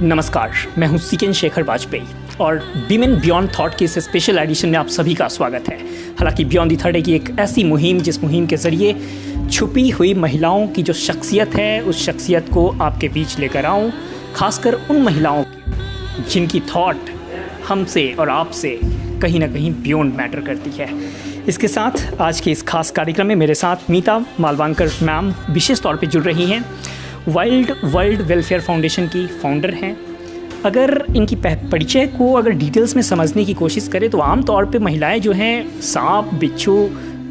नमस्कार, मैं हूं सिकेन शेखर वाजपेयी और विमेन बियॉन्ड थॉट के इस स्पेशल एडिशन में आप सभी का स्वागत है। हालांकि बियॉन्ड द थर्ड की एक ऐसी मुहिम जिस मुहिम के ज़रिए छुपी हुई महिलाओं की जो शख्सियत है उस शख्सियत को आपके बीच लेकर आऊं, खासकर उन महिलाओं की जिनकी थॉट हमसे और आपसे कहीं ना कहीं बियॉन्ड मैटर करती है। इसके साथ आज के इस खास कार्यक्रम में मेरे साथ मीता मालवांकर मैम विशेष तौर पे जुड़ रही हैं। वाइल्ड वर्ल्ड वेलफेयर फाउंडेशन की फाउंडर हैं। अगर इनकी परिचय को अगर डिटेल्स में समझने की कोशिश करें तो आम तौर पे महिलाएं जो हैं सांप, बिच्छू,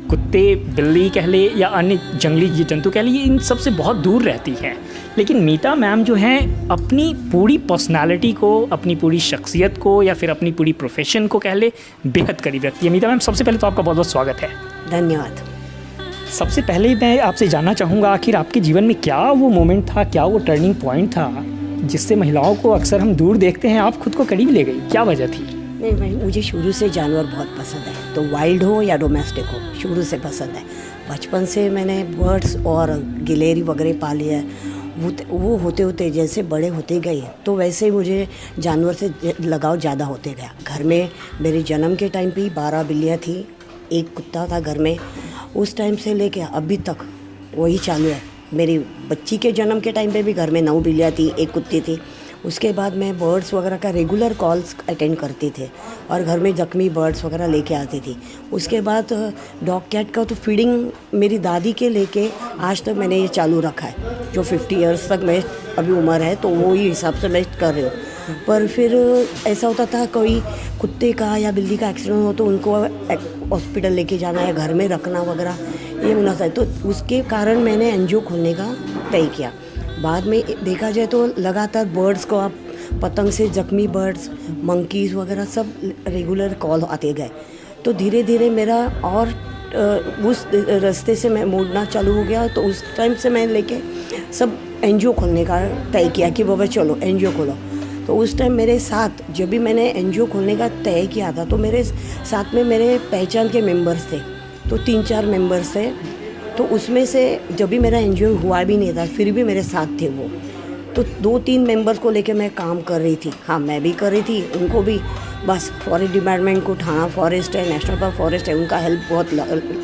कुत्ते, बिल्ली कह ले या अन्य जंगली जंतु कह लिए, इन सब से बहुत दूर रहती हैं। लेकिन मीता मैम जो हैं अपनी पूरी पर्सनालिटी को, अपनी पूरी शख्सियत को या फिर अपनी पूरी प्रोफेशन को कह ले बेहद करीब रखती है। मीता मैम, सबसे पहले तो आपका बहुत बहुत स्वागत है। धन्यवाद। सबसे पहले मैं आपसे जानना चाहूँगा, आखिर आपके जीवन में क्या वो मोमेंट था, क्या वो टर्निंग पॉइंट था जिससे महिलाओं को अक्सर हम दूर देखते हैं, आप खुद को करीब ले गई? क्या वजह थी? नहीं, मुझे शुरू से जानवर बहुत पसंद है, तो वाइल्ड हो या डोमेस्टिक हो, शुरू से पसंद है। बचपन से मैंने बर्ड्स और गिलेरी वगैरह पाली है। वो होते होते जैसे बड़े होते गए तो वैसे ही मुझे जानवर से लगाव ज़्यादा होते गया। घर में मेरे जन्म के टाइम पे 12 बिल्लियाँ थी, एक कुत्ता था घर में। उस टाइम से लेके अभी तक वही चालू है। मेरी बच्ची के जन्म के टाइम पे भी घर में 9 बिल्लियाँ थी, एक कुत्ती थी। उसके बाद मैं बर्ड्स वगैरह का रेगुलर कॉल्स अटेंड करती थे और घर में जख्मी बर्ड्स वगैरह लेके आती थी। उसके बाद डॉग कैट का तो फीडिंग मेरी दादी के लेके आज तक मैंने ये चालू रखा है। जो 50 इयर्स तक मैं अभी उम्र है तो वो ही हिसाब से मैं कर रही हूँ। पर फिर ऐसा होता था कोई कुत्ते का या बिल्ली का एक्सीडेंट हो तो उनको हॉस्पिटल लेके जाना या घर में रखना वगैरह ये होना था, तो उसके कारण मैंने एनजीओ खोलने का तय किया। बाद में देखा जाए तो लगातार बर्ड्स को, आप पतंग से जख्मी बर्ड्स, मंकीज़ वगैरह सब रेगुलर कॉल आते गए, तो धीरे धीरे मेरा और उस रास्ते से मैं मुड़ना चालू हो गया। तो उस टाइम से मैं लेके सब एनजीओ खोलने का तय किया कि बाबा चलो एनजीओ खोलो। तो उस टाइम मेरे साथ जब भी मैंने एनजीओ खोलने का तय किया था तो मेरे साथ में मेरे पहचान के मेंबर्स थे, तो 3-4 मेंबर्स थे। तो उसमें से जब भी मेरा एनजीओ हुआ भी नहीं था फिर भी मेरे साथ थे वो। तो 2-3 मेंबर्स को लेके मैं काम कर रही थी। हाँ, मैं भी कर रही थी, उनको भी। बस फॉरेस्ट डिपार्टमेंट को, थाना फॉरेस्ट है, नेशनल पार्क फॉरेस्ट है, उनका हेल्प बहुत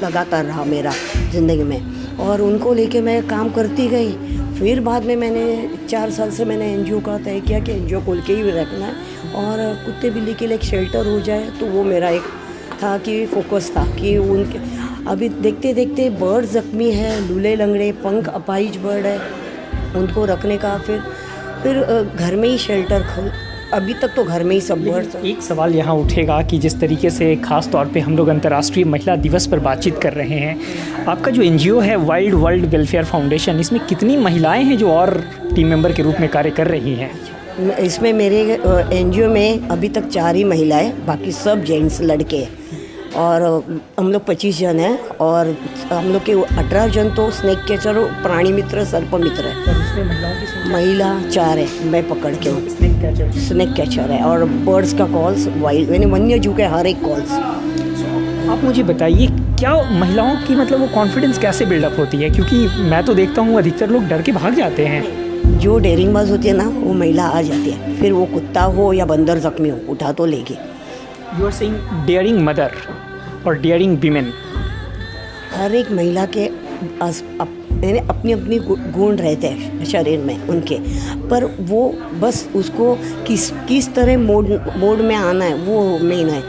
लगातार रहा मेरा ज़िंदगी में, और उनको लेके मैं काम करती गई। फिर बाद में मैंने 4 साल से मैंने एनजीओ का तय किया कि एनजीओ खोल के ही रखना है और कुत्ते बिल्ली के लिए एक शेल्टर हो जाए। तो वो मेरा एक था कि फोकस था कि उनके अभी देखते देखते बर्ड ज़ख्मी है, लूले लंगड़े, पंख अपाहिज बर्ड है, उनको रखने का फिर घर में ही शेल्टर खोल। अभी तक तो घर में ही सब बर्ड्स। एक सवाल यहाँ उठेगा कि जिस तरीके से ख़ास तौर पे हम लोग अंतर्राष्ट्रीय महिला दिवस पर बातचीत कर रहे हैं, आपका जो एनजीओ है वाइल्ड वर्ल्ड वेलफेयर फाउंडेशन, इसमें कितनी महिलाएं हैं जो और टीम मेंबर के रूप में कार्य कर रही हैं? इसमें मेरे एनजीओ में अभी तक 4 ही महिलाएं, बाकी सब जेंट्स लड़के हैं। और हम लोग 25 जन हैं और हम लोग के 18 जन तो स्नेक कैचर, प्राणी मित्र, सर्प मित्र है। और उसमें महिलाओं की महिला 4 है, मैं पकड़ के हूँ। स्नेक कैचर है और बर्ड्स का कॉल्स, वाइल्ड यानी वन्य जीव के हर एक कॉल्स। आप मुझे बताइए, क्या महिलाओं की मतलब वो कॉन्फिडेंस कैसे बिल्डअप होती है? क्योंकि मैं तो देखता हूँ अधिकतर लोग डर के भाग जाते हैं। जो डेयरिंगबाज होती है ना, वो महिला आ जाती है, फिर वो कुत्ता हो या बंदर जख्मी हो, उठा तो लेगी। You are saying daring mother और डेयरिंग वीमेन। हर एक महिला के अपनी अपनी गुण रहते हैं शरीर में उनके, पर वो बस उसको किस तरह मोड में आना है वो मेन है।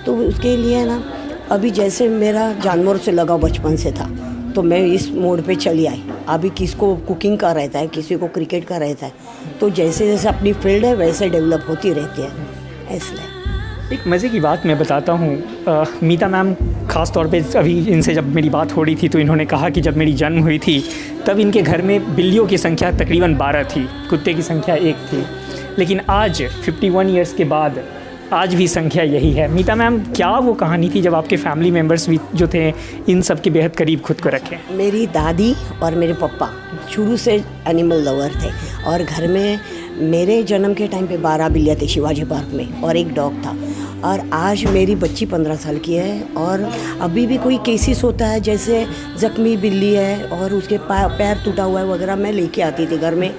तो उसके लिए ना, अभी जैसे मेरा जानवरों से लगाव बचपन से था तो मैं इस मोड पे चली आई। अभी किसको कुकिंग का रहता है, किसी को क्रिकेट का रहता है, तो जैसे जैसे अपनी फील्ड है वैसे डेवलप होती रहती है। इसलिए एक मज़े की बात मैं बताता हूँ। मीता मैम ख़ास तौर पे अभी इनसे जब मेरी बात हो रही थी तो इन्होंने कहा कि जब मेरी जन्म हुई थी तब इनके घर में बिल्लियों की संख्या तकरीबन 12 थी, कुत्ते की संख्या 1 थी। लेकिन आज 51 ईयर्स के बाद आज भी संख्या यही है। मीता मैम, क्या वो कहानी थी जब आपके फैमिली मेम्बर्स भी जो थे इन सब के बेहद करीब खुद को रखें? मेरी दादी और मेरे पापा शुरू से एनिमल लवर थे और घर में मेरे जन्म के टाइम पे 12 बिल्लियाँ थी शिवाजी पार्क में और एक डॉग था। और आज मेरी बच्ची 15 साल की है और अभी भी कोई केसेस होता है जैसे ज़ख्मी बिल्ली है और उसके पैर टूटा हुआ है वगैरह, मैं लेके आती थी घर में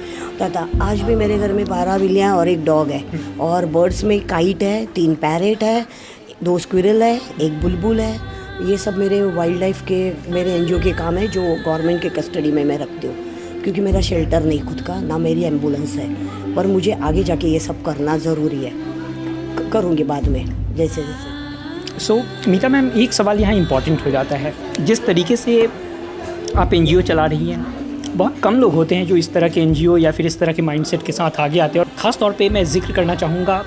तथा आज भी मेरे घर में 12 बिल्लियाँ और एक डॉग है और बर्ड्स में काइट है, 3 पैरेट है, 2 स्क्विरल है, 1 बुलबुल है। ये सब मेरे वाइल्ड लाइफ के मेरे एनजीओ के काम है जो गवर्नमेंट के कस्टडी में मैं रखती हूँ, क्योंकि मेरा शेल्टर नहीं खुद का, ना मेरी एम्बुलेंस है, पर मुझे आगे जाके ये सब करना ज़रूरी है, करूँगी बाद में जैसे जैसे। सो मीता मैम, एक सवाल यहाँ इम्पॉर्टेंट हो जाता है, जिस तरीके से आप एनजीओ चला रही हैं, बहुत कम लोग होते हैं जो इस तरह के एनजीओ या फिर इस तरह के माइंडसेट के साथ आगे आते हैं, और ख़ास तौर पे मैं जिक्र करना चाहूँगा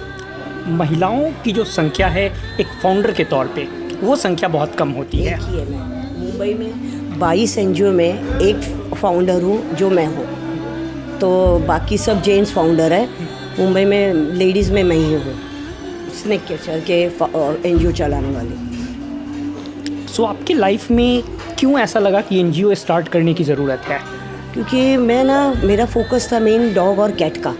महिलाओं की जो संख्या है एक फाउंडर के तौर पे, वो संख्या बहुत कम होती है। देखिए, मैं मुंबई में 22 एनजीओ में एक फाउंडर हूँ जो मैं हूँ, तो बाकी सब जेंट्स फाउंडर है। मुंबई में लेडीज़ में मैं ही हूँ, स्नेक कैचर के एनजीओ चलाने वाली। सो आपकी लाइफ में क्यों ऐसा लगा कि एनजीओ स्टार्ट करने की ज़रूरत है? क्योंकि मैं मेरा फोकस था मेन डॉग और कैट का,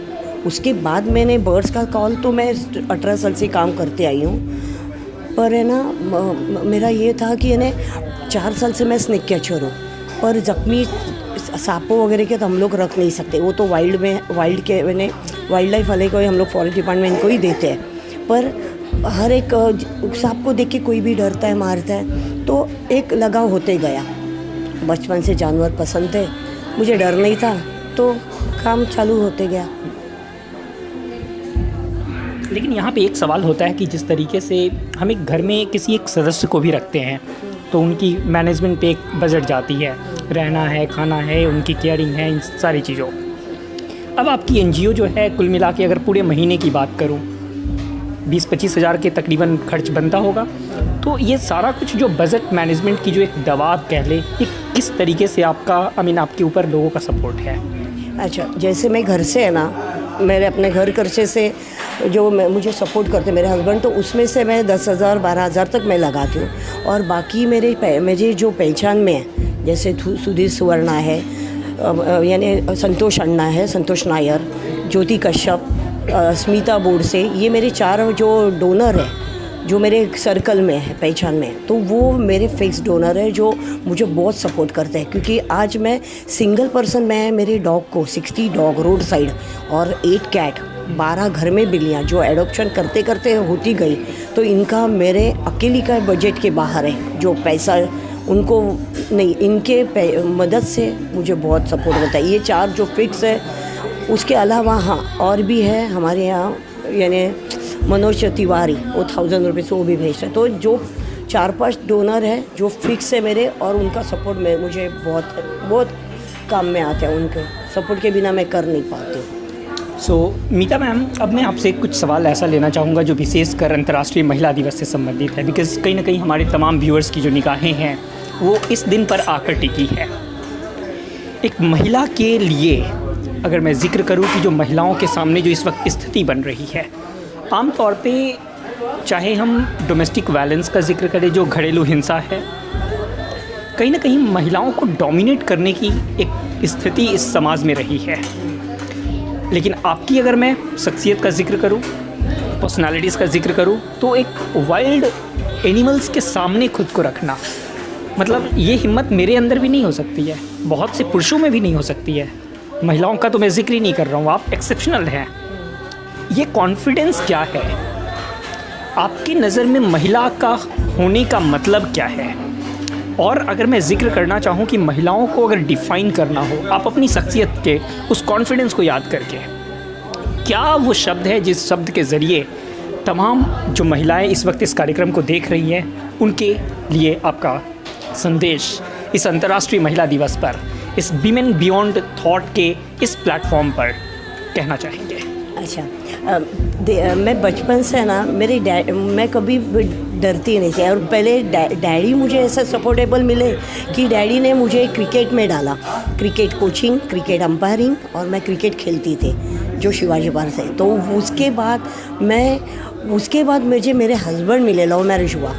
उसके बाद मैंने बर्ड्स का कॉल तो मैं 18 साल से काम करते आई हूँ, पर है ना मेरा ये था कि है 4 साल से मैं स्नेक कैचर हूँ, पर ज़ख्मी सांपों वगैरह के तो हम लोग रख नहीं सकते, वो तो वाइल्ड लाइफ वाले को हम लोग फॉरेस्ट डिपार्टमेंट को ही देते हैं, पर हर एक सांप को देख के कोई भी डरता है, मारता है, तो एक लगाव होते गया। बचपन से जानवर पसंद थे, मुझे डर नहीं था, तो काम चालू होते गया। लेकिन यहाँ पे एक सवाल होता है कि जिस तरीके से हम एक घर में किसी एक सदस्य को भी रखते हैं तो उनकी मैनेजमेंट पे एक बजट जाती है, रहना है, खाना है, उनकी केयरिंग है, इन सारी चीज़ों। अब आपकी एनजीओ जो है कुल मिला के अगर पूरे महीने की बात करूँ 20-25 हज़ार के तकरीबन खर्च बनता होगा, तो ये सारा कुछ जो बजट मैनेजमेंट की जो एक दबाव कह ले, ये किस तरीके से आपका आपके ऊपर लोगों का सपोर्ट है? अच्छा, जैसे मैं घर से है ना, मेरे अपने घर खर्चे से जो मुझे सपोर्ट करते मेरे हस्बैंड, तो उसमें से मैं 10,000 12,000 तक मैं लगाती हूँ, और बाकी मेरे जो पहचान में है, जैसे सुधीर सुवर्णा है, यानी संतोष अन्ना है, संतोष नायर, ज्योति कश्यप, स्मिता बोर्ड से, ये मेरे 4 जो डोनर है जो मेरे सर्कल में है, पहचान में, तो वो मेरे फिक्स डोनर है जो मुझे बहुत सपोर्ट करते हैं। क्योंकि आज मैं सिंगल पर्सन, मैं मेरे डॉग को 60 डॉग रोड साइड और 8 कैट, 12 घर में बिल्लियाँ जो एडॉप्शन करते करते होती गई, तो इनका मेरे अकेली का बजट के बाहर है, जो पैसा उनको नहीं, इनके मदद से मुझे बहुत सपोर्ट होता है। ये 4 जो फिक्स है, उसके अलावा हाँ और भी है हमारे यहाँ, यानी मनोज तिवारी, वो 1000 रुपये से वो भी भेजता है। तो जो 4-5 डोनर है जो फिक्स है मेरे, और उनका सपोर्ट में मुझे बहुत काम में आता है, उनके सपोर्ट के बिना मैं कर नहीं पाती हूँ। सो मीता मैम, अब मैं आपसे कुछ सवाल ऐसा लेना चाहूँगा जो विशेषकर अंतर्राष्ट्रीय महिला दिवस से संबंधित है, बिकॉज कहीं ना कहीं हमारे तमाम व्यूअर्स की जो निगाहें हैं वो इस दिन पर आकर टिकी है। एक महिला के लिए अगर मैं जिक्र करूं कि जो महिलाओं के सामने जो इस वक्त स्थिति बन रही है, आम तौर पे चाहे हम डोमेस्टिक वायलेंस का जिक्र करें, जो घरेलू हिंसा है, कहीं ना कहीं महिलाओं को डोमिनेट करने की एक स्थिति इस समाज में रही है। लेकिन आपकी अगर मैं शख्सियत का जिक्र करूं, पर्सनालिटीज़ का जिक्र करूं, तो एक वाइल्ड एनिमल्स के सामने खुद को रखना, मतलब ये हिम्मत मेरे अंदर भी नहीं हो सकती है, बहुत से पुरुषों में भी नहीं हो सकती है। महिलाओं का तो मैं जिक्र ही नहीं कर रहा हूँ, आप एक्सेप्शनल हैं। ये कॉन्फिडेंस क्या है आपकी नज़र में? महिला का होने का मतलब क्या है? और अगर मैं जिक्र करना चाहूँ कि महिलाओं को अगर डिफ़ाइन करना हो, आप अपनी शख्सियत के उस कॉन्फिडेंस को याद करके, क्या वो शब्द है जिस शब्द के ज़रिए तमाम जो महिलाएं इस वक्त इस कार्यक्रम को देख रही हैं, उनके लिए आपका संदेश इस अंतर्राष्ट्रीय महिला दिवस पर, इस विमेन बियॉन्ड थॉट के इस प्लेटफॉर्म पर कहना चाहेंगे? अच्छा, मैं बचपन से ना मैं कभी डरती नहीं थी, और पहले डैडी मुझे ऐसा सपोर्टेबल मिले कि डैडी ने मुझे क्रिकेट में डाला, क्रिकेट कोचिंग, क्रिकेट अंपायरिंग, और मैं क्रिकेट खेलती थी जो शिवाजी पार्क से। तो उसके बाद मुझे मेरे हस्बैंड मिले, लव मैरिज हुआ,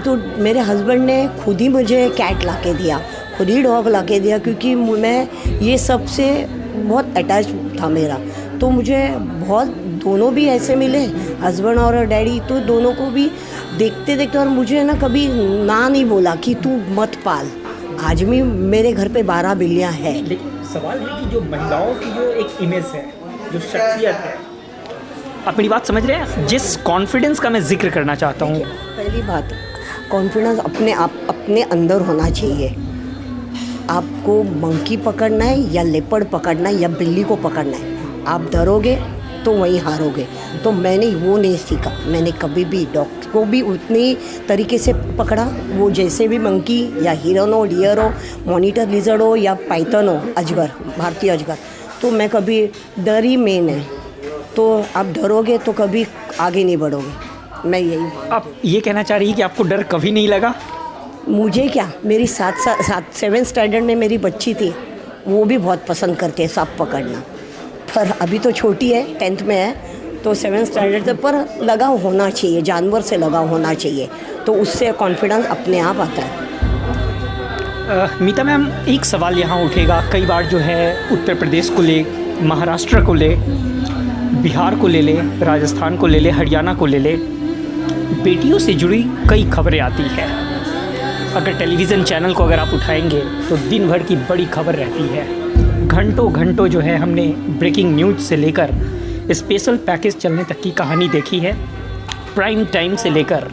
तो मेरे हस्बैंड ने खुद ही मुझे कैट ला के दिया, खुद ही डॉग ला के दिया, क्योंकि मैं ये सब से बहुत अटैच था मेरा। तो मुझे बहुत दोनों भी ऐसे मिले, हस्बैंड और डैडी, तो दोनों को भी देखते देखते, और मुझे ना कभी ना नहीं बोला कि तू मत पाल। आज भी मेरे घर पे 12 बिल्लियाँ हैं। लेकिन सवाल है कि जो महिलाओं की जो एक इमेज है, जो शख्सियत है, आप मेरी बात समझ रहे हैं? जिस कॉन्फिडेंस का मैं जिक्र करना चाहता हूँ, पहली बात, कॉन्फिडेंस अपने अंदर होना चाहिए। आपको मंकी पकड़ना है या लेपर्ड पकड़ना है या बिल्ली को पकड़ना है, आप डरोगे तो वहीं हारोगे। तो मैंने वो नहीं सीखा। मैंने कभी भी डॉग को भी उतनी तरीके से पकड़ा, वो जैसे भी मंकी या हिरन हो, डियर हो, मॉनिटर लिजर्ड हो या पाइथन हो, अजगर, भारतीय अजगर, तो मैं कभी डरी मेन है। तो आप डरोगे तो कभी आगे नहीं बढ़ोगे। मैं यही, आप ये कहना चाह रही है कि आपको डर कभी नहीं लगा? मुझे क्या, मेरी 7th स्टैंडर्ड में मेरी बच्ची थी, वो भी बहुत पसंद करती है सांप पकड़ना, पर अभी तो छोटी है, 10th में है, तो 7th स्टैंडर्ड तक। पर लगाव होना चाहिए, जानवर से लगाव होना चाहिए, तो उससे कॉन्फिडेंस अपने आप आता है। मीता मैम, एक सवाल यहाँ उठेगा, कई बार जो है उत्तर प्रदेश को ले, महाराष्ट्र को ले, बिहार को ले ले, राजस्थान को ले ले, हरियाणा को ले ले, बेटियों से जुड़ी कई खबरें आती हैं। अगर टेलीविज़न चैनल को अगर आप उठाएंगे तो दिन भर की बड़ी खबर रहती है। घंटों घंटों जो है हमने ब्रेकिंग न्यूज़ से लेकर स्पेशल पैकेज चलने तक की कहानी देखी है। प्राइम टाइम से लेकर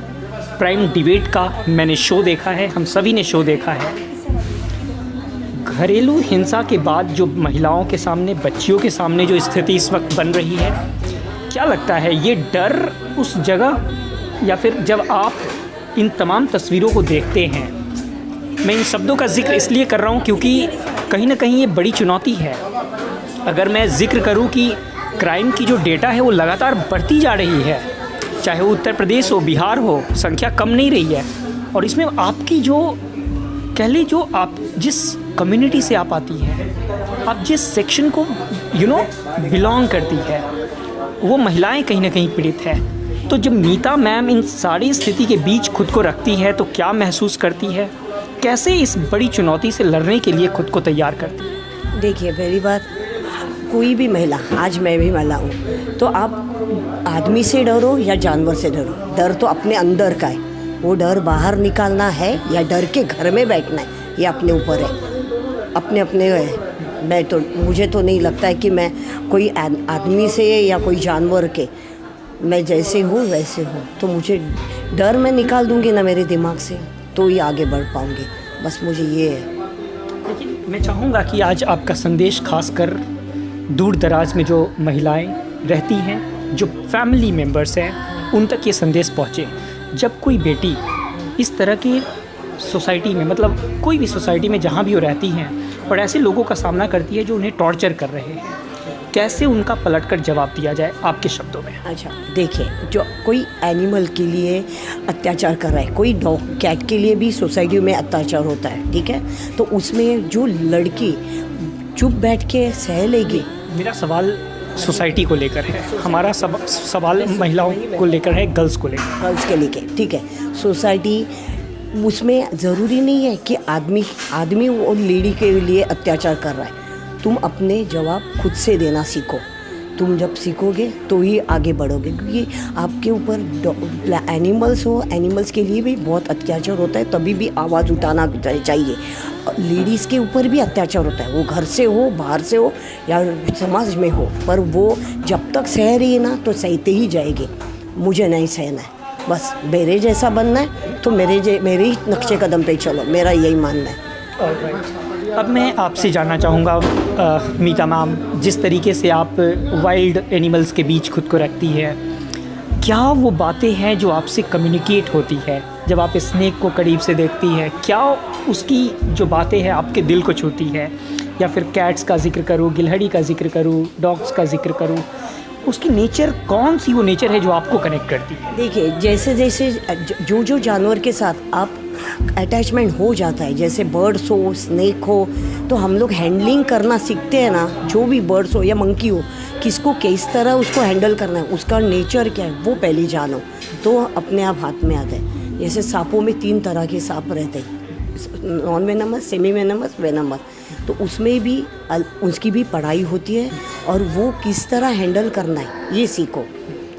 प्राइम डिबेट का मैंने शो देखा है, हम सभी ने शो देखा है। घरेलू हिंसा के बाद जो महिलाओं के सामने, बच्चियों के सामने जो स्थिति इस वक्त बन रही है, क्या लगता है ये डर उस जगह, या फिर जब आप इन तमाम तस्वीरों को देखते हैं, मैं इन शब्दों का जिक्र इसलिए कर रहा हूँ क्योंकि कहीं ना कहीं ये बड़ी चुनौती है। अगर मैं जिक्र करूँ कि क्राइम की जो डेटा है वो लगातार बढ़ती जा रही है, चाहे वो उत्तर प्रदेश हो, बिहार हो, संख्या कम नहीं रही है। और इसमें आपकी जो कह ली, जो आप जिस कम्युनिटी से आप आती हैं, आप जिस सेक्शन को बिलोंग करती है, वो महिलाएं कहीं ना कहीं पीड़ित है। तो जब मीता मैम इन सारी स्थिति के बीच खुद को रखती है तो क्या महसूस करती है, कैसे इस बड़ी चुनौती से लड़ने के लिए खुद को तैयार करती है? देखिए, पहली बात, कोई भी महिला, आज मैं भी महिला हूँ, तो आप आदमी से डरो या जानवर से डरो, डर तो अपने अंदर का है। वो डर बाहर निकालना है या डर के घर में बैठना है, ये अपने ऊपर है, अपने अपने है। मुझे तो नहीं लगता है कि मैं कोई आदमी से या कोई जानवर के, मैं जैसे हूँ वैसे हूँ। तो मुझे डर मैं निकाल दूँगी ना मेरे दिमाग से, तो ही आगे बढ़ पाऊँगी। बस मुझे ये है। लेकिन मैं चाहूँगा कि आज आपका संदेश खासकर दूर दराज में जो महिलाएं रहती हैं, जो फैमिली मेम्बर्स हैं, उन तक ये संदेश पहुँचे। जब कोई बेटी इस तरह की सोसाइटी में, मतलब कोई भी सोसाइटी में जहाँ भी वो रहती हैं, और ऐसे लोगों का सामना करती है जो उन्हें टॉर्चर कर रहे हैं, कैसे उनका पलटकर जवाब दिया जाए आपके शब्दों में? अच्छा, देखिए, जो कोई एनिमल के लिए अत्याचार कर रहा है, कोई डॉग कैट के लिए भी सोसाइटी में अत्याचार होता है, ठीक है, तो उसमें जो लड़की चुप बैठ के सह लेगी। मेरा सवाल सोसाइटी को लेकर है, हमारा सवाल महिलाओं को लेकर है, गर्ल्स को लेकर, गर्ल्स के लिए, ठीक है। सोसाइटी, उसमें ज़रूरी नहीं है कि आदमी और लेडी के लिए अत्याचार कर रहा है। तुम अपने जवाब खुद से देना सीखो। तुम जब सीखोगे तो ही आगे बढ़ोगे, क्योंकि आपके ऊपर एनिमल्स हो, एनिमल्स के लिए भी बहुत अत्याचार होता है, तभी भी आवाज़ उठाना चाहिए। लेडीज़ के ऊपर भी अत्याचार होता है, वो घर से हो, बाहर से हो या समाज में हो, पर वो जब तक सह रही है ना, तो सहते ही जाएगी। मुझे नहीं सहना है, बस मेरे जैसा बनना है, तो मेरे ही नक्शे कदम पे चलो, मेरा यही मानना है। अब मैं आपसे जानना चाहूँगा मीता मैम, जिस तरीके से आप वाइल्ड एनिमल्स के बीच खुद को रखती है, क्या वो बातें हैं जो आपसे कम्युनिकेट होती है जब आप स्नेक को करीब से देखती है? क्या उसकी जो बातें हैं आपके दिल को छूती है? या फिर कैट्स का जिक्र करूँ, गिलहरी का जिक्र करूँ, डॉग्स का जिक्र करूँ, उसकी नेचर, कौन सी वो नेचर है जो आपको कनेक्ट करती है? देखिए, जैसे जैसे जो जानवर के साथ आप अटैचमेंट हो जाता है, जैसे बर्ड्स हो, स्नेक हो, तो हम लोग हैंडलिंग करना सीखते हैं ना, जो भी बर्ड्स हो या मंकी हो, किसको किस तरह उसको हैंडल करना है, उसका नेचर क्या है, वो पहले जानो, तो अपने आप हाथ में आता है। जैसे सांपों में 3 तरह के सांप रहते हैं, non venomous, semi venomous, venomous, तो उसमें भी उसकी भी पढ़ाई होती है और वो किस तरह हैंडल करना है ये सीखो।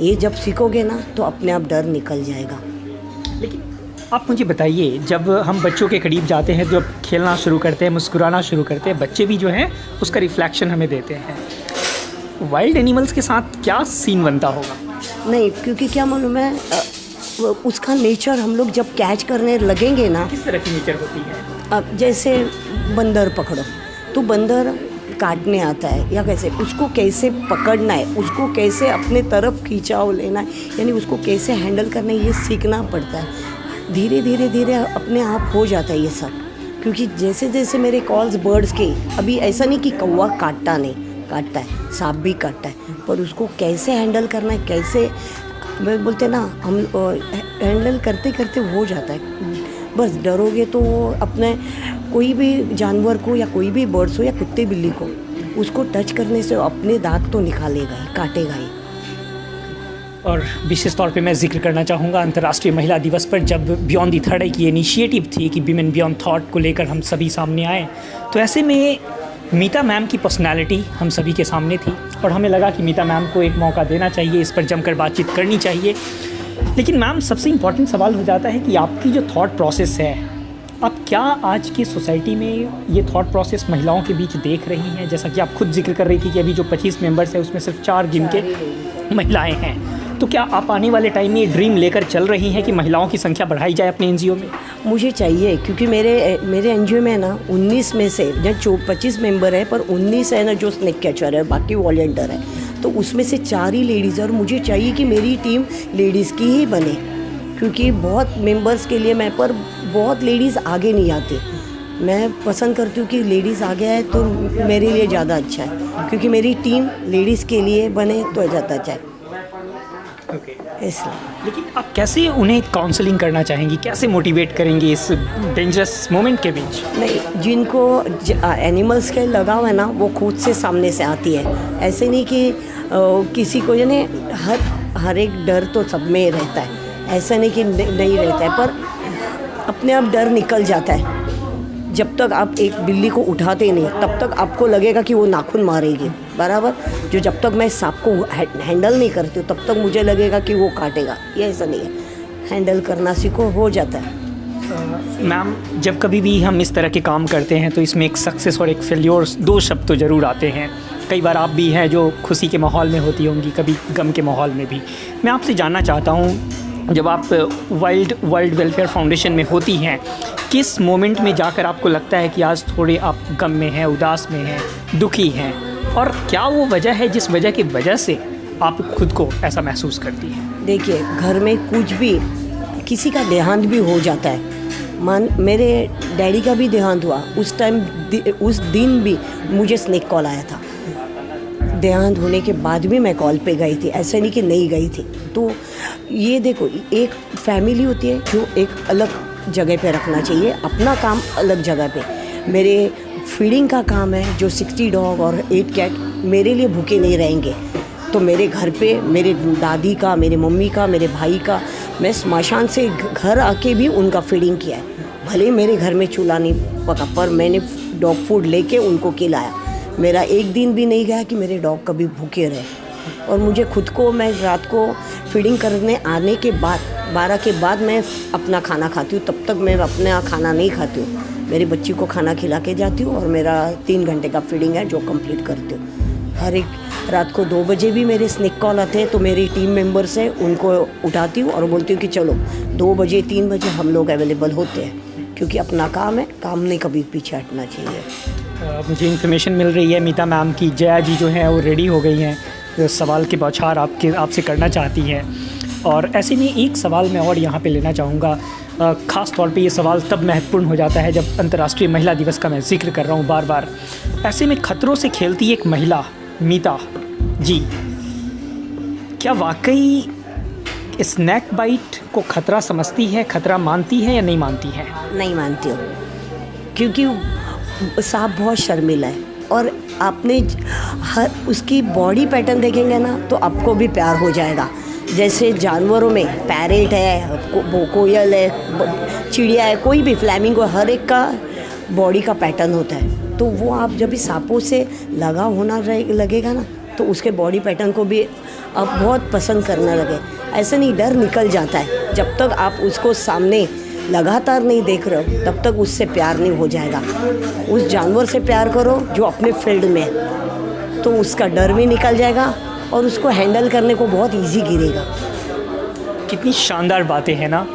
ये जब सीखोगे ना तो अपने आप डर निकल जाएगा। लेकिन आप मुझे बताइए, जब हम बच्चों के करीब जाते हैं, जब खेलना शुरू करते हैं, मुस्कुराना शुरू करते हैं, बच्चे भी जो हैं उसका रिफ्लेक्शन हमें देते हैं। वाइल्ड एनिमल्स के साथ क्या सीन बनता होगा? नहीं, क्योंकि क्या मालूम है, उसका नेचर हम लोग जब कैच करने लगेंगे ना, किस तरह की नेचर होती है? अब जैसे बंदर पकड़ो तो बंदर काटने आता है या कैसे, उसको कैसे पकड़ना है, उसको कैसे अपने तरफ खींचाव लेना है, यानी उसको कैसे हैंडल करना है, ये सीखना पड़ता है। धीरे धीरे धीरे अपने आप हो जाता है ये सब। क्योंकि जैसे जैसे मेरे कॉल्स बर्ड्स के, अभी ऐसा नहीं कि कौवा काटता नहीं, काटता है, सांप भी काटता है, पर उसको कैसे हैंडल करना है, कैसे बोलते ना, हम हैंडल करते करते हो जाता है। बस डरोगे तो वो अपने कोई भी जानवर को या कोई भी बर्ड्स हो या कुत्ते बिल्ली को, उसको टच करने से अपने दांत तो निकालेगा ही, काटेगा ही। और विशेष तौर पे मैं जिक्र करना चाहूँगा अंतर्राष्ट्रीय महिला दिवस पर, जब बियॉन्ड द थर्ड आई की इनिशिएटिव थी कि विमेन बियॉन्ड थॉट को लेकर हम सभी सामने आए, तो ऐसे में मीता मैम की पर्सनालिटी हम सभी के सामने थी और हमें लगा कि मीता मैम को एक मौका देना चाहिए, इस पर जमकर बातचीत करनी चाहिए। लेकिन मैम, सबसे इम्पॉर्टेंट सवाल हो जाता है कि आपकी जो थॉट प्रोसेस है, आप क्या आज की सोसाइटी में ये थॉट प्रोसेस महिलाओं के बीच देख रही हैं? जैसा कि आप खुद जिक्र कर रही थी कि अभी जो 25 मेंबर्स हैं उसमें सिर्फ 4 गिन के महिलाएं हैं, तो क्या आप आने वाले टाइम में ये ड्रीम लेकर चल रही हैं कि महिलाओं की संख्या बढ़ाई जाए अपने एनजीओ में? मुझे चाहिए, क्योंकि मेरे एनजीओ में ना 19 में से जो 25 मेंबर है, पर 19 है ना जो स्नेक कैचर है, बाकी वॉलंटियर है, तो उसमें से 4 ही लेडीज़ है। और मुझे चाहिए कि मेरी टीम लेडीज़ की ही बने, क्योंकि बहुत मेंबर्स के लिए मैं, पर बहुत लेडीज़ आगे नहीं आती। मैं पसंद करती हूँ कि लेडीज़ आगे आए तो मेरे लिए ज़्यादा अच्छा है, क्योंकि मेरी टीम लेडीज़ के लिए बने तो ज़्यादा अच्छा है। इसलिए। लेकिन आप कैसे उन्हें काउंसलिंग करना चाहेंगी, कैसे मोटिवेट करेंगी इस डेंजरस मोमेंट के बीच? नहीं, जिनको एनिमल्स के लगाव है ना, वो खुद से सामने से आती है। ऐसे नहीं कि किसी को, यानी हर एक डर तो सब में रहता है, ऐसा नहीं कि नहीं रहता है, पर अपने आप डर निकल जाता है। जब तक आप एक बिल्ली को उठाते नहीं, तब तक आपको लगेगा कि वो नाखून मारेगी, बराबर। जो जब तक मैं सांप को हैंडल नहीं करती हूँ, तब तक मुझे लगेगा कि वो काटेगा। ये ऐसा नहीं है, हैंडल करना सीखो, हो जाता है। मैम, जब कभी भी हम इस तरह के काम करते हैं तो इसमें एक सक्सेस और एक फेल्योर, 2 शब्द तो ज़रूर आते हैं। कई बार आप भी हैं जो खुशी के माहौल में होती होंगी, कभी गम के माहौल में भी। मैं आपसे जानना चाहता हूँ, जब आप वर्ल्ड वेलफेयर फाउंडेशन में होती हैं, किस मोमेंट में जाकर आपको लगता है कि आज थोड़े आप गम में हैं, उदास में हैं, दुखी हैं, और क्या वो वजह है जिस वजह की वजह से आप खुद को ऐसा महसूस करती हैं? देखिए, घर में कुछ भी, किसी का देहांत भी हो जाता है। मेरे डैडी का भी देहांत हुआ, उस दिन भी मुझे स्नेक कॉल आया था। देहांत होने के बाद भी मैं कॉल पे गई थी, ऐसा नहीं कि नहीं गई थी। तो ये देखो, एक फैमिली होती है जो एक अलग जगह पे रखना चाहिए, अपना काम अलग जगह पे। मेरे फीडिंग का काम है, जो 60 डॉग और 8 कैट मेरे लिए भूखे नहीं रहेंगे। तो मेरे घर पे मेरे दादी का, मेरे मम्मी का, मेरे भाई का, मैं स्मशान से घर आके भी उनका फीडिंग किया है। भले मेरे घर में चूल्हा नहीं पका, पर मैंने डॉग फूड लेके उनको खिलाया। मेरा एक दिन भी नहीं गया कि मेरे डॉग कभी भूखे रहे। और मुझे खुद को, मैं रात को फीडिंग करने आने के बाद 12 के बाद मैं अपना खाना खाती हूँ, तब तक मैं अपना खाना नहीं खाती हूँ। मेरी बच्ची को खाना खिला के जाती हूँ और मेरा 3 घंटे का फीडिंग है जो कंप्लीट करती हूँ। हर एक रात को 2 बजे भी मेरे स्नेक कॉल आते हैं, तो मेरी टीम मेंबर्स हैं, उनको उठाती हूँ और बोलती हूँ कि चलो 2 बजे 3 बजे हम लोग अवेलेबल होते हैं, क्योंकि अपना काम है, काम नहीं कभी पीछे हटना चाहिए। मुझे इन्फॉर्मेशन मिल रही है मीता मैम की जया जी जो हैं वो रेडी हो गई हैं, सवाल के बौछार आपसे करना चाहती हैं। और ऐसे में एक सवाल मैं और यहाँ पे लेना चाहूँगा, ख़ास तौर पे ये सवाल तब महत्वपूर्ण हो जाता है जब अंतर्राष्ट्रीय महिला दिवस का मैं जिक्र कर रहा हूँ बार बार। ऐसे में खतरों से खेलती एक महिला मीता जी, क्या वाकई स्नैक बाइट को खतरा समझती है, खतरा मानती है या नहीं मानती है? नहीं मानती हूँ, क्योंकि सांप बहुत शर्मिला है और आपने हर उसकी बॉडी पैटर्न देखेंगे ना तो आपको भी प्यार हो जाएगा। जैसे जानवरों में पैरेट है, कोयल है, चिड़िया है, कोई भी फ्लैमिंगो, हर एक का बॉडी का पैटर्न होता है। तो वो आप जब भी सांपों से लगा होना लगेगा ना, तो उसके बॉडी पैटर्न को भी आप बहुत पसंद करना लगे। ऐसे नहीं, डर निकल जाता है। जब तक आप उसको सामने लगातार नहीं देख रहे हो तब तक उससे प्यार नहीं हो जाएगा। उस जानवर से प्यार करो जो अपने फील्ड में है, तो उसका डर भी निकल जाएगा और उसको हैंडल करने को बहुत इजी गिरेगा। कितनी शानदार बातें हैं ना।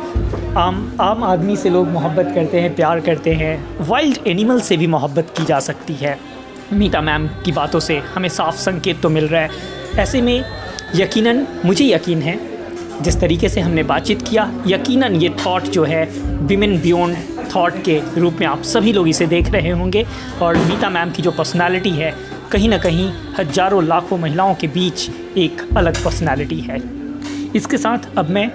आम आदमी से लोग मोहब्बत करते हैं, प्यार करते हैं, वाइल्ड एनिमल से भी मोहब्बत की जा सकती है। मीता मैम की बातों से हमें साफ संकेत तो मिल रहा है। ऐसे में यकीनन मुझे यकीन है, जिस तरीके से हमने बातचीत किया, यकीनन ये थॉट जो है विमेन बियॉन्ड थॉट के रूप में आप सभी लोग इसे देख रहे होंगे। और मीता मैम की जो पर्सनालिटी है, कहीं ना कहीं हज़ारों लाखों महिलाओं के बीच एक अलग पर्सनालिटी है। इसके साथ अब मैं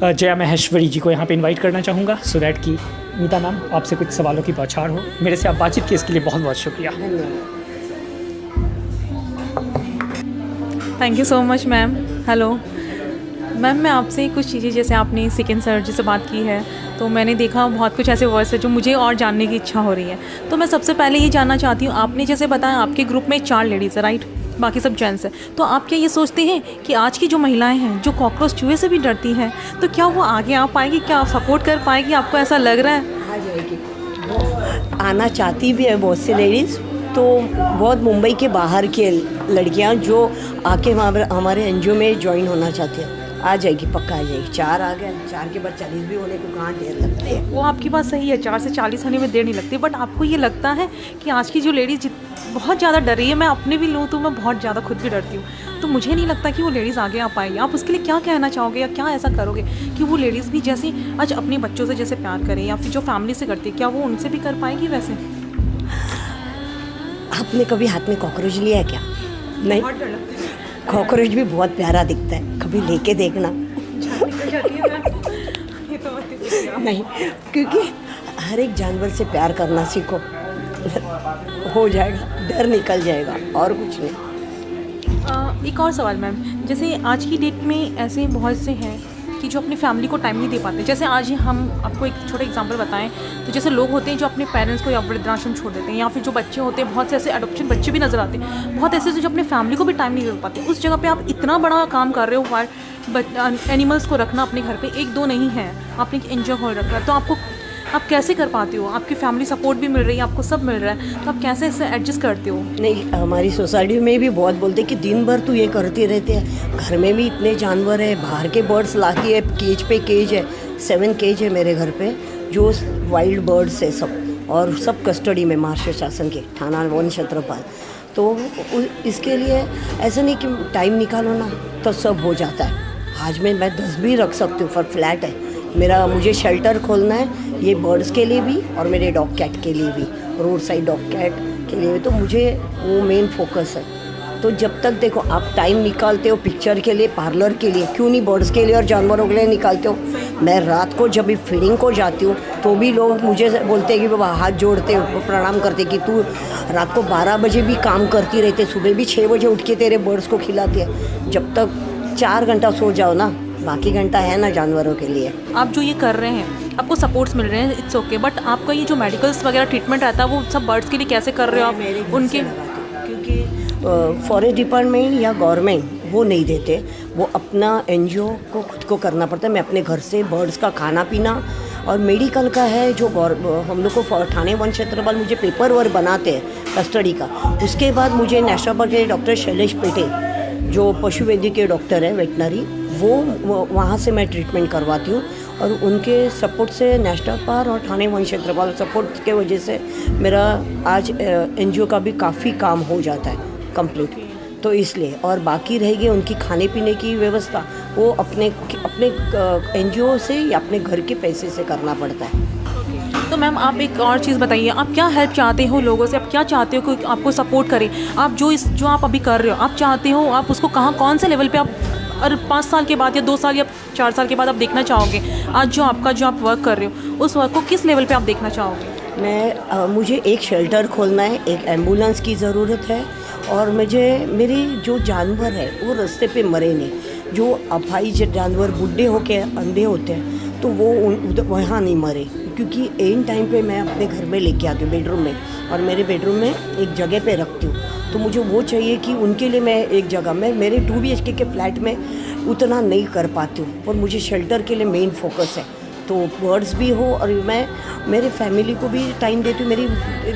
जया महेश्वरी जी को यहाँ पे इनवाइट करना चाहूँगा, सो दैट कि मीता मैम आपसे कुछ सवालों की बौछार हो। मेरे से आप बातचीत की, इसके लिए बहुत बहुत शुक्रिया। Thank you so much ma'am. Hello ma'am, मैं आपसे कुछ चीज़ें, जैसे आपने सिकन सर जी से बात की है, तो मैंने देखा बहुत कुछ ऐसे वर्ड्स है जो मुझे और जानने की इच्छा हो रही है। तो मैं सबसे पहले ये जानना चाहती हूँ, आपने जैसे बताया आपके ग्रुप में 4 लेडीज़ है, राइट, बाकी सब जेंट्स है, तो आप क्या ये सोचते हैं कि आज की जो महिलाएं हैं जो कॉकरोच चूहे से भी डरती हैं, तो क्या वो आगे आ पाएगी, क्या आप सपोर्ट कर पाएगी? आपको ऐसा लग रहा है? आ जाएगी, वो आना चाहती भी है बहुत सी लेडीज़। तो बहुत मुंबई के बाहर के लड़कियां जो आके हमारे एनजीओ में ज्वाइन होना चाहती हैं, आ जाएगी, पक्का आ जाएगी। 4 आ गए, 4 के बाद 40 भी होने को कहाँ देर लगती है। वो आपकी बात सही है, 4 से 40 होने में देर नहीं लगती, बट आपको ये लगता है कि आज की जो लेडीज़ बहुत ज़्यादा डर रही है, मैं अपने भी लूँ तो मैं बहुत ज़्यादा खुद भी डरती हूँ, तो मुझे नहीं लगता कि वो लेडीज़ आगे आ पाएगी। आप उसके लिए क्या कहना चाहोगे, या क्या ऐसा करोगे कि वो लेडीज़ भी जैसे आज अपने बच्चों से जैसे प्यार करें, या फिर जो फैमिली से करती है, क्या वो उनसे भी कर पाएगी? वैसे आपने कभी हाथ में कॉकरोच लिया है क्या? नहीं, कॉकरोच भी बहुत प्यारा दिखता है, कभी लेके देखना। नहीं, क्योंकि हर एक जानवर से प्यार करना सीखो, हो जाएगा, डर निकल जाएगा, और कुछ नहीं। एक और सवाल मैम, जैसे आज की डेट में ऐसे बहुत से हैं कि जो अपनी फैमिली को टाइम नहीं दे पाते। जैसे आज हम आपको एक छोटा एग्जांपल बताएं, तो जैसे लोग होते हैं जो अपने पेरेंट्स को या वृद्धाश्रम छोड़ देते हैं, या फिर जो बच्चे होते हैं, बहुत से ऐसे अडॉप्शन बच्चे भी नज़र आते हैं, बहुत ऐसे जो अपने फैमिली को भी टाइम नहीं दे पाते। उस जगह पे आप इतना बड़ा काम कर रहे हो, एनिमल्स को रखना अपने घर पे 1-2 नहीं है, आपने एक एनजीओ खोल रखा है, तो आप कैसे कर पाते हो? आपकी फैमिली सपोर्ट भी मिल रही है, आपको सब मिल रहा है, तो आप कैसे इससे एडजस्ट करते हो? नहीं, हमारी सोसाइटी में भी बहुत बोलते हैं कि दिन भर तू ये करती रहती है, घर में भी इतने जानवर है, बाहर के बर्ड्स लाती है, केज पे केज है, 7 केज है मेरे घर पे, जो वाइल्ड बर्ड्स है सब, और सब कस्टडी में महाराष्ट्र शासन के, थाना वन क्षेत्रपाल। तो इसके लिए ऐसा नहीं कि टाइम निकालो ना तो सब हो जाता है। आज मैं 10 भी रख सकती हूँ, पर फ्लैट है मेरा, मुझे शेल्टर खोलना है, ये बर्ड्स के लिए भी और मेरे डॉग कैट के लिए भी, रोड साइड डॉग कैट के लिए भी, तो मुझे वो मेन फोकस है। तो जब तक देखो आप टाइम निकालते हो पिक्चर के लिए, पार्लर के लिए, क्यों नहीं बर्ड्स के लिए और जानवरों के लिए निकालते हो? मैं रात को जब भी फीडिंग को जाती हूँ तो भी लोग मुझे बोलते हैं कि बाबा, हाथ जोड़ते प्रणाम करते कि तू रात को 12 बजे भी काम करती रहती, सुबह भी 6 बजे उठ के तेरे बर्ड्स को खिलाती है। जब तक 4 घंटा सो जाओ ना, बाकी घंटा है ना जानवरों के लिए। आप जो ये कर रहे हैं, आपको सपोर्ट्स मिल रहे हैं, इट्स ओके, बट आपका ये जो मेडिकल्स वगैरह ट्रीटमेंट रहता है, वो सब बर्ड्स के लिए कैसे कर रहे हो आप उनके? क्योंकि फॉरेस्ट डिपार्टमेंट या गवर्नमेंट वो नहीं देते, वो अपना एनजीओ को खुद को करना पड़ता है। मैं अपने घर से बर्ड्स का खाना पीना और मेडिकल का है, जो हम लोग को थाने वन क्षेत्रपाल मुझे पेपर वर्क बनाते हैं कस्टडी का। उसके बाद मुझे नेशनल पार्क के डॉक्टर शैलेश पेटे, जो पशु वैद्य के डॉक्टर है, वेटनरी, वो वहाँ से मैं ट्रीटमेंट करवाती हूँ, और उनके सपोर्ट से नेशनल पार्क और थाने वन क्षेत्रपाल सपोर्ट के वजह से मेरा आज एनजीओ का भी काफ़ी काम हो जाता है कंप्लीट। तो इसलिए, और बाकी रहेगी उनकी खाने पीने की व्यवस्था, वो अपने एनजीओ से या अपने घर के पैसे से करना पड़ता है। तो मैम आप एक और चीज़ बताइए, आप क्या हेल्प चाहते हो लोगों से? आप क्या चाहते हो कि आपको सपोर्ट करें? आप जो आप अभी कर रहे हो, आप चाहते हो आप उसको कौन से लेवल पे आप, और 5 साल के बाद या 2 साल या 4 साल के बाद आप देखना चाहोगे? आज जो आप वर्क कर रहे हो, उस वर्क को किस लेवल पे आप देखना चाहोगे? मुझे एक शेल्टर खोलना है, एक एम्बुलेंस की ज़रूरत है, और मेरी जो जानवर है वो रास्ते पे मरे नहीं। जो अपाहिज जानवर बूढ़े होके अंधे होते हैं तो वो वहाँ नहीं मरे, क्योंकि एन टाइम पे मैं अपने घर में लेके आती हूँ बेडरूम में, और मेरे बेडरूम में एक जगह पे रखती हूँ। तो मुझे वो चाहिए कि उनके लिए मैं एक जगह में, मेरे 2 BHK के फ्लैट में उतना नहीं कर पाती हूँ, पर मुझे शेल्टर के लिए मेन फोकस है। तो बर्ड्स भी हो और मैं मेरे फैमिली को भी टाइम देती हूँ। मेरी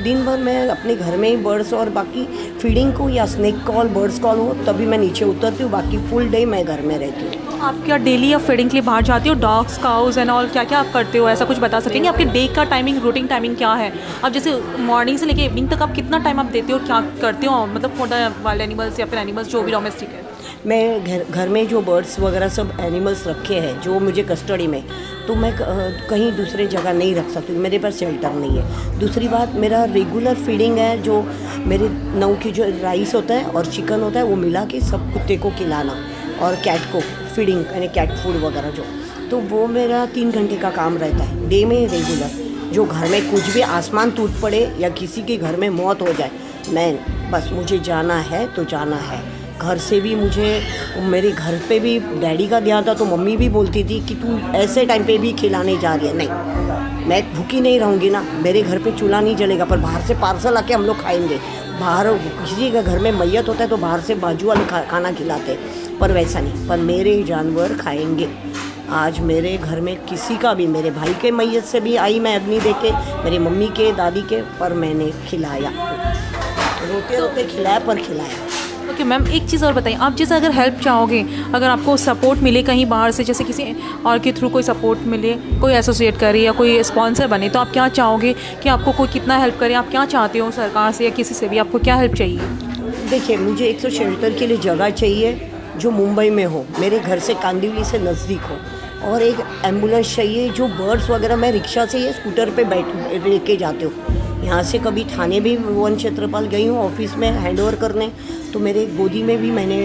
दिन भर मैं अपने घर में ही बर्ड्स और बाकी फीडिंग को या स्नेक कॉल बर्ड्स कॉल हो तभी मैं नीचे उतरती हूँ, बाकी फुल डे मैं घर में रहती हूँ। आप क्या डेली या फीडिंग के लिए बाहर जाते हो? डॉग्स, काउज एंड ऑल क्या क्या आप करते हो? ऐसा कुछ बता सकेंगे? आपके डे का टाइमिंग, रूटीन टाइमिंग क्या है? आप जैसे मॉर्निंग से लेकर इवनिंग तक आप कितना टाइम आप देते हो और क्या करते हो, मतलब फॉर द वाइल्ड एनिमल्स या फिर एनिमल्स जो भी डोमेस्टिक है? मैं घर में जो बर्ड्स वगैरह सब एनिमल्स रखे हैं जो मुझे कस्टडी में, तो मैं कहीं दूसरे जगह नहीं रख सकती, मेरे पास शेल्टर नहीं है। दूसरी बात, मेरा रेगुलर फीडिंग है, जो मेरे 9 की जो राइस होता है और चिकन होता है वो मिला के सब कुत्ते को खिलाना, और कैट को फीडिंग यानी कैट फूड वगैरह जो, तो वो मेरा 3 घंटे का काम रहता है डे में रेगुलर। जो घर में कुछ भी आसमान टूट पड़े या किसी के घर में मौत हो जाए, मैं बस मुझे जाना है तो जाना है। घर से भी मुझे, मेरे घर पे भी डैडी का ध्यान था तो मम्मी भी बोलती थी कि तू ऐसे टाइम पे भी खिलाने जा रही है। नहीं, मैं भूखी नहीं रहूँगी ना, मेरे घर पे चूल्हा नहीं जलेगा, पर बाहर से पार्सल आके हम लोग खाएंगे। बाहर किसी के घर में मैयत होता है तो बाहर से बाजू वाले खाना खिलाते, पर वैसा नहीं, पर मेरे जानवर खाएंगे। आज मेरे घर में किसी का भी, मेरे भाई के मैयत से भी आई मैं अग्नि देके, मेरी मम्मी के दादी के, पर मैंने खिलाया, रोते रोते खिलाया, पर खिलाया। ओके मैम, एक चीज़ और बताइए, आप जैसे अगर हेल्प चाहोगे, अगर आपको सपोर्ट मिले कहीं बाहर से, जैसे किसी और के थ्रू कोई सपोर्ट मिले, कोई एसोसिएट करे या कोई स्पॉन्सर बने, तो आप क्या चाहोगे कि आपको कोई कितना हेल्प करे? आप क्या चाहते हो सरकार से या किसी से भी, आपको क्या हेल्प चाहिए? देखिए, मुझे एक तो शेल्टर के लिए जगह चाहिए जो मुंबई में हो, मेरे घर से कांदिवली से नज़दीक हो, और एक एम्बुलेंस चाहिए जो बर्ड्स वगैरह मैं रिक्शा से या स्कूटर पे बैठ लेके जाते हो। यहाँ से कभी थाने भी वन क्षेत्रपाल गई हूँ ऑफिस में हैंडओवर करने, तो मेरे गोदी में भी मैंने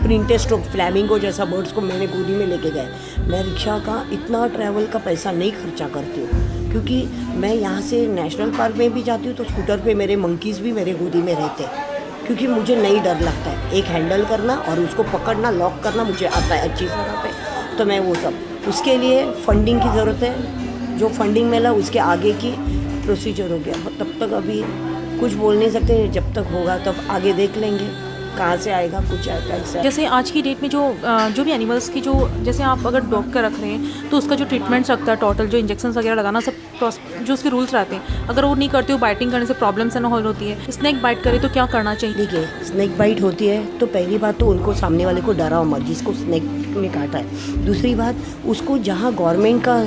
प्रिंटेड फ्लैमिंगो जैसा बर्ड्स को मैंने गोदी में लेके गए। मैं रिक्शा का इतना ट्रैवल का पैसा नहीं खर्चा करती हूँ, क्योंकि मैं यहाँ से नेशनल पार्क में भी जाती हूँ तो स्कूटर पे मेरे मंकीज़ भी मेरे गोदी में रहते हैं, क्योंकि मुझे नहीं डर लगता है। एक हैंडल करना और उसको पकड़ना, लॉक करना मुझे आता है अच्छी तरह पे, तो मैं वो सब, उसके लिए फंडिंग की ज़रूरत है। जो फंडिंग मिला उसके आगे की प्रोसीजर हो गया, तब तक अभी कुछ बोल नहीं सकते, जब तक होगा तब आगे देख लेंगे कहाँ से आएगा कुछ ऐसा। जैसे आज की डेट में जो भी एनिमल्स की जो, जैसे आप अगर डॉग का रख रहे हैं तो उसका जो ट्रीटमेंट्स रखता है टोटल, जो इंजेक्शन वगैरह लगाना, सब जो उसके रूल्स रहते हैं, अगर वो नहीं करते हो बाइटिंग करने से प्रॉब्लम्स एंड हॉल होती है। स्नैक बाइट करे तो क्या करना चाहिए? देखिए, स्नैक बाइट होती है तो पहली बात तो उनको, सामने वाले को डराओ मत जिसको स्नैक में काटा है। दूसरी बात, उसको जहाँ गवर्नमेंट का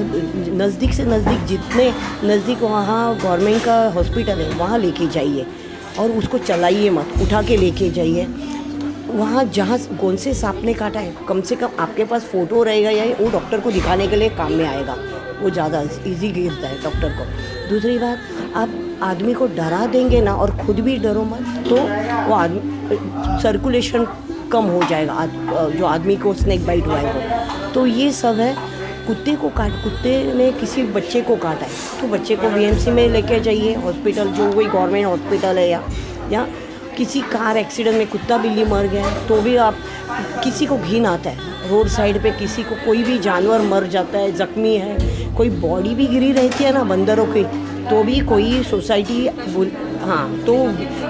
नज़दीक से नज़दीक, जितने नज़दीक वहाँ गवर्नमेंट का हॉस्पिटल है वहाँ लेके जाइए, और उसको चलाइए मत, उठा के लेके जाइए। वहाँ जहाँ कौन से सांप ने काटा है, कम से कम आपके पास फ़ोटो रहेगा या वो डॉक्टर को दिखाने के लिए काम में आएगा, वो ज़्यादा इजी गिरता है डॉक्टर को। दूसरी बात, आप आदमी को डरा देंगे ना और ख़ुद भी डरो मत, तो वो आदमी सर्कुलेशन कम हो जाएगा, जो आदमी को स्नैक बाइट हुआ है वो। तो ये सब है। कुत्ते ने किसी बच्चे को काटा है तो बच्चे को BMC में लेके जाइए, हॉस्पिटल जो वही गवर्नमेंट हॉस्पिटल है, या किसी कार एक्सीडेंट में कुत्ता बिल्ली मर गया तो भी आप, किसी को घिन आता है रोड साइड पे, किसी को कोई भी जानवर मर जाता है, ज़ख्मी है, कोई बॉडी भी गिरी रहती है ना बंदरों की, तो भी कोई सोसाइटी तो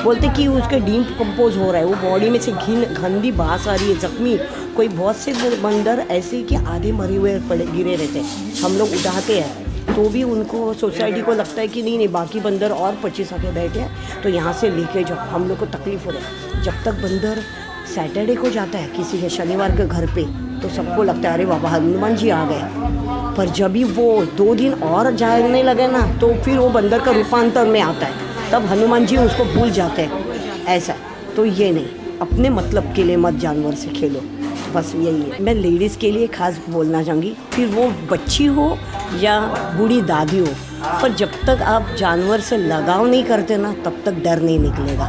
बोलते कि उसके डीकम्पोज हो रहा है, वो बॉडी में से गंदी बास आ रही है, ज़ख्मी। कोई बहुत से बंदर ऐसे कि आधे मरे हुए गिरे रहते हैं, हम लोग उठाते हैं तो भी उनको, सोसाइटी को लगता है कि नहीं बाकी बंदर और 25 आके बैठे हैं तो यहाँ से लेके जाओ, हम लोग को तकलीफ़ हो रही है। जब तक बंदर सैटरडे को जाता है किसी के शनिवार के घर पे तो सबको लगता है अरे बाबा हनुमान जी आ गए, पर जब भी वो 2 दिन और जाने लगे ना तो फिर वो बंदर का रूपांतर में आता है, तब हनुमान जी उसको भूल जाते हैं। ऐसा तो ये नहीं, अपने मतलब के लिए मत जानवर से खेलो, बस यही है। मैं लेडीज़ के लिए खास बोलना चाहूँगी, फिर वो बच्ची हो या बूढ़ी दादी हो, पर जब तक आप जानवर से लगाव नहीं करते ना तब तक डर नहीं निकलेगा।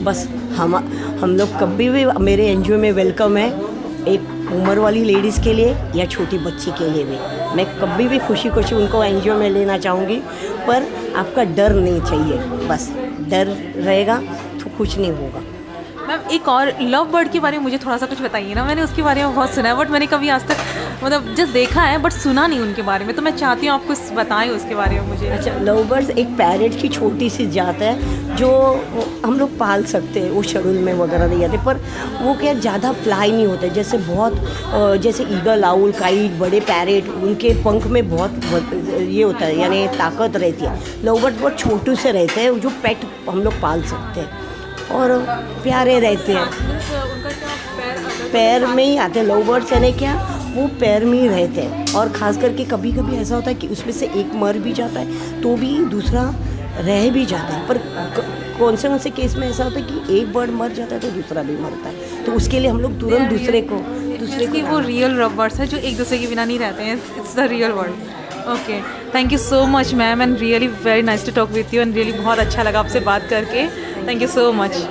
बस हम लोग कभी भी, मेरे NGO में वेलकम है, एक उम्र वाली लेडीज़ के लिए या छोटी बच्ची के लिए भी, मैं कभी भी खुशी खुशी उनको NGO में लेना चाहूँगी, पर आपका डर नहीं चाहिए, बस डर रहेगा तो कुछ नहीं होगा। मैम, एक और लव बर्ड के बारे में मुझे थोड़ा सा कुछ बताइए ना। मैंने उसके बारे में बहुत सुना है बट मैंने कभी आज तक मतलब जस्ट देखा है बट सुना नहीं उनके बारे में, तो मैं चाहती हूँ आप कुछ बताएं उसके बारे में मुझे। अच्छा, लव बर्ड्स एक पैरेट की छोटी सी जात है जो हम लोग पाल सकते हैं, वो शेड्यूल में वगैरह नहीं आते, पर वो क्या ज़्यादा फ्लाई नहीं होते, जैसे बहुत जैसे ईगल, आउल, काइट, बड़े पैरेट, उनके पंख में बहुत ये होता है, यानी ताकत रहती है। लव बर्ड बहुत छोटू से रहते हैं जो पेट हम लोग पाल सकते हैं और प्यारे रहते हैं। पैर में ही आते हैं लव बर्ड्स, यानी क्या वो पैर में ही रहते हैं। और ख़ास करके कभी कभी ऐसा होता है कि उसमें से एक मर भी जाता है तो भी दूसरा रह भी जाता है, पर कौन से केस में ऐसा होता है कि एक बर्ड मर जाता है तो दूसरा भी मरता है, तो उसके लिए हम लोग तुरंत दूसरे को वो रियल लव बर्ड्स है जो एक दूसरे के बिना नहीं रहते हैं। It's the real world. Okay, thank you so much ma'am and really very nice to talk with you and really बहुत अच्छा लगा आपसे बात करके। Thank you so much.